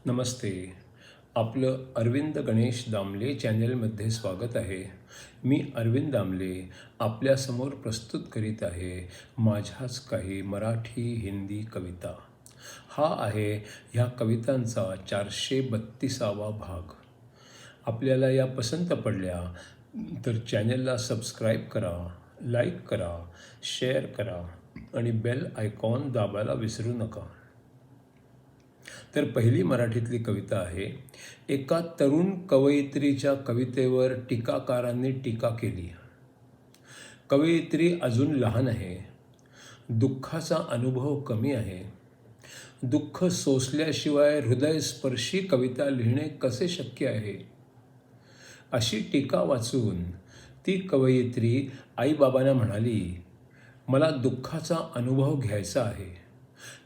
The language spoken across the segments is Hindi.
नमस्ते. आपलं अरविंद गणेश दामले चॅनेलमध्ये स्वागत आहे. मी अरविंद दामले आपल्यासमोर प्रस्तुत करीत आहे माझ्याच काही मराठी हिंदी कविता. हा आहे ह्या कवितांचा 432वा भाग. आपल्याला या पसंत पडल्या तर चॅनेलला सबस्क्राईब करा, लाईक करा, शेअर करा आणि बेल आयकॉन दाबायला विसरू नका. तर पहिली मराठीतली कविता आहे. एका तरुण कवयित्रीच्या कवितेवर टीकाकारांनी टीका केली. कवयित्री अजून लहान आहे. दुःखाचा अनुभव कमी आहे. दुःख सोसल्याशिवाय हृदयस्पर्शी कविता लिहिणे कसे शक्य आहे? अशी टीका वाचून ती कवयित्री आईबाबांना म्हणाली, मला दुःखाचा अनुभव घ्यायचा आहे.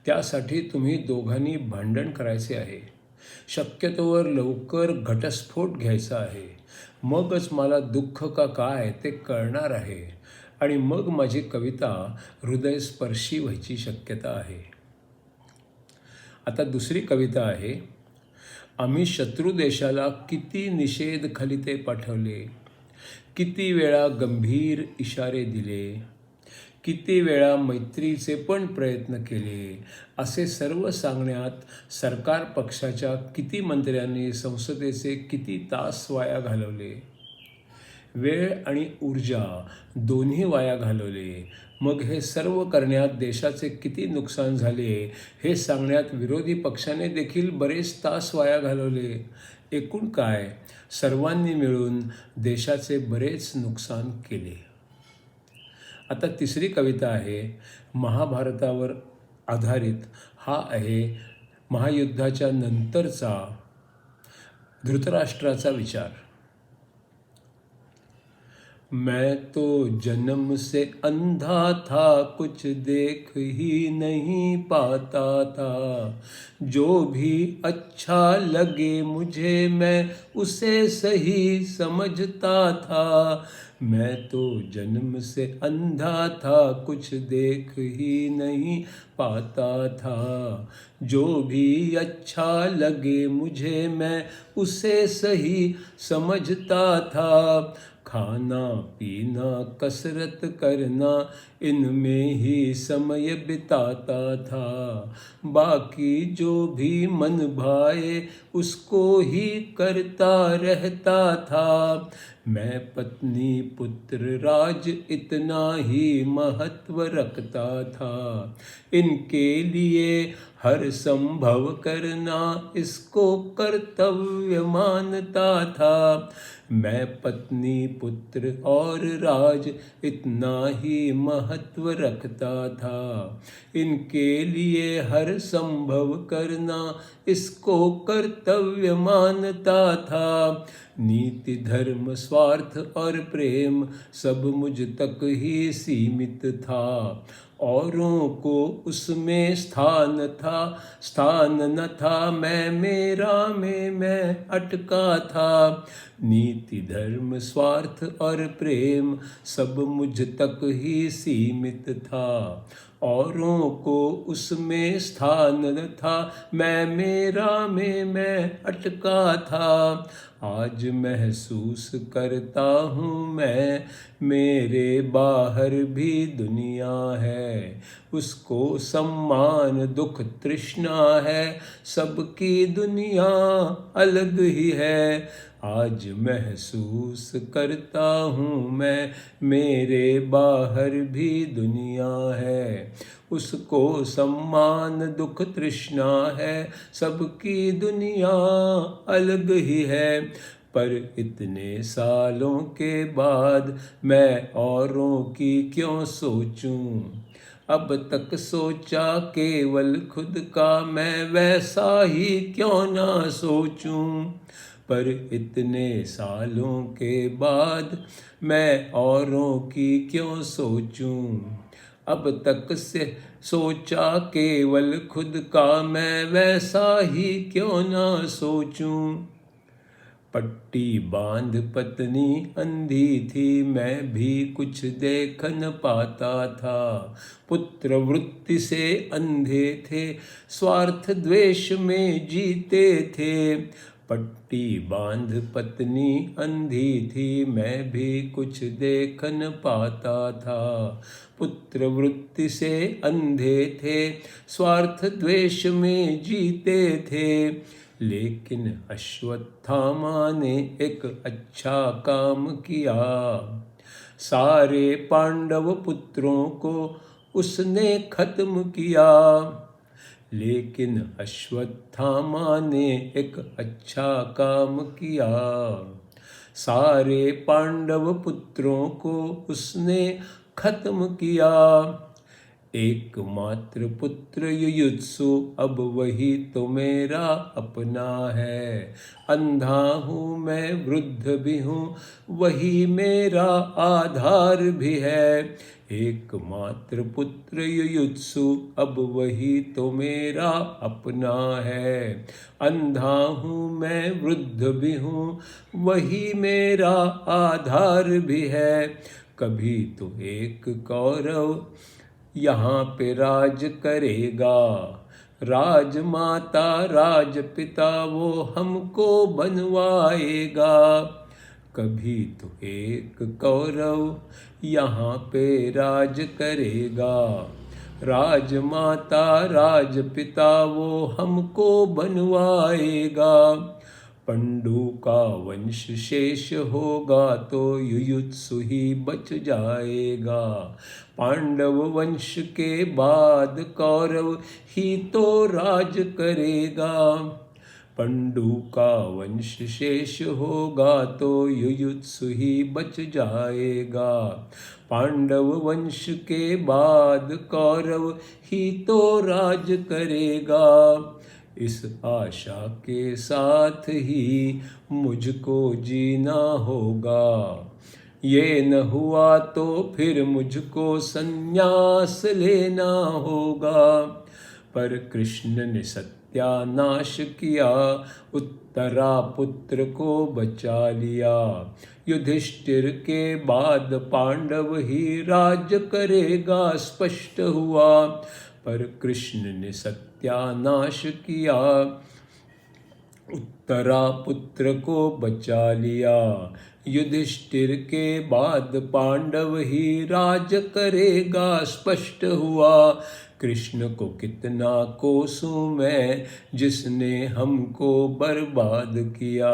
त्यासाठी तुम्ही दोघांनी भांडण करायचे आहे. शक्यतोवर लवकर घटस्फोट घ्यायचा आहे. मगच मला दुःख का काय ते कळणार आहे आणि मग माझी कविता हृदयस्पर्शी व्हायची शक्यता आहे. आता दुसरी कविता आहे. आम्ही शत्रू देशाला किती निषेध खलिते पाठवले, किती वेळा गंभीर इशारे दिले, किती वेळा मैत्रीचे पण प्रयत्न केले. असे सर्व सांगण्यात सरकार पक्षाच्या किती मंत्र्यांनी संसदेचे किती तास वाया घालवले. वेळ आणि ऊर्जा दोन्ही वाया घालवले. मग हे सर्व करण्यात देशाचे किती नुकसान झाले हे सांगण्यात विरोधी पक्षाने देखील बरेच तास वाया घालवले. एकूण काय, सर्वांनी मिळून देशाचे बरेच नुकसान केले. आता तिसरी कविता आहे. महाभारतावर आधारित. हा आहे महायुद्धाच्या नंतरचा धृतराष्ट्राचा विचार. मैं तो जन्म से अंधा था, कुछ देख ही नहीं पाता था. जो भी अच्छा लगे मुझे मैं उसे सही समझता था. मैं तो जन्म से अंधा था, कुछ देख ही नहीं पाता था. जो भी अच्छा लगे मुझे मैं उसे सही समझता था. खाना पीना कसरत करना इनमें ही समय बिताता था. बाकी जो भी मन भाए उसको ही करता रहता था. मैं पत्नी पुत्र राज इतना ही महत्व रखता था. इनके लिए हर संभव करना इसको कर्तव्य मानता था. मैं पत्नी पुत्र और राज इतना ही महत्व रखता था. इनके लिए हर संभव करना इसको कर्तव्य मानता था. नीति धर्म स्वार्थ और प्रेम सब मुझ तक ही सीमित था. औरों को उसमें स्थान न था. मैं मेरा में मैं अटका था. नीति धर्म स्वार्थ और प्रेम सब मुझ तक ही सीमित था. औरों को उसमें स्थान न था. मैं मेरा में मैं अटका था. आज महसूस करता हूँ मैं, मेरे बाहर भी दुनिया है. उसको सम्मान दुख तृष्णा है. सबकी दुनिया अलग ही है. आज महसूस करता हूँ मैं, मेरे बाहर भी दुनिया है. उसको सम्मान दुख तृष्णा है. सबकी दुनिया अलग ही है. पर इतने सालों के बाद मैं औरों की क्यों सोचूं. अब तक सोचा केवल खुद का, मैं वैसा ही क्यों ना सोचूं. पर इतने सालों के बाद मैं औरों की क्यों सोचूं. अब तक से सोचा केवल खुद का, मैं वैसा ही क्यों ना सोचूं. पट्टी बांध पत्नी अंधी थी, मैं भी कुछ देख न पाता था। पुत्र वृत्ति से अंधे थे, स्वार्थ द्वेष में जीते थे। पट्टी बांध पत्नी अंधी थी, मैं भी कुछ देख न पाता था। पुत्र वृत्ति से अंधे थे, स्वार्थ द्वेष में जीते थे। लेकिन अश्वत्थामा ने एक अच्छा काम किया, सारे पांडव पुत्रों को उसने खत्म किया। लेकिन अश्वत्थामा ने एक अच्छा काम किया, सारे पांडव पुत्रों को उसने खत्म किया। एकमात्र पुत्र युयुत्सु अब वही तो मेरा अपना है। अंधा हूँ मैं, वृद्ध भी हूँ, वही मेरा आधार भी है। एकमात्र पुत्र युयुत्सु अब वही तो मेरा अपना है। अंधा हूँ मैं, वृद्ध भी हूँ, वही मेरा आधार भी है। कभी तो एक कौरव यहाँ पे राज करेगा, राजमाता राजपिता वो हमको बनवाएगा। कभी तो एक कौरव यहाँ पे राज करेगा, राजमाता राजपिता वो हमको बनवाएगा। पंडु का वंश शेष होगा तो युयुत्सु ही बच जाएगा। पांडव वंश के बाद कौरव ही तो राज करेगा। पंडु का वंश शेष होगा तो युयुत्सु ही बच जाएगा। पांडव वंश के बाद कौरव ही तो राज करेगा। इस आशा के साथ ही मुझको जीना होगा, ये न हुआ तो फिर मुझको संन्यास लेना होगा। पर कृष्ण ने सत्यानाश किया, उत्तरा पुत्र को बचा लिया। युधिष्ठिर के बाद पांडव ही राज करेगा स्पष्ट हुआ। पर कृष्ण ने सत्यानाश किया, उत्तरा पुत्र को बचा लिया। युधिष्ठिर के बाद पांडव ही राज करेगा स्पष्ट हुआ। कृष्ण को कितना कोसूं मैं, जिसने हमको बर्बाद किया।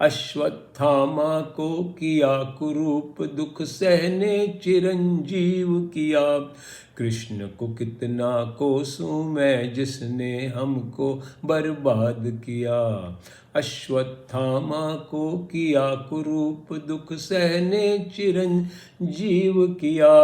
अश्वत्थामा को किया कुरूप, दुख सहने चिरंजीव किया। कृष्ण को कितना कोसूं मैं, जिसने हमको बर्बाद किया। अश्वत्थामा को किया कुरूप, दुख सहने चिरंजीव किया।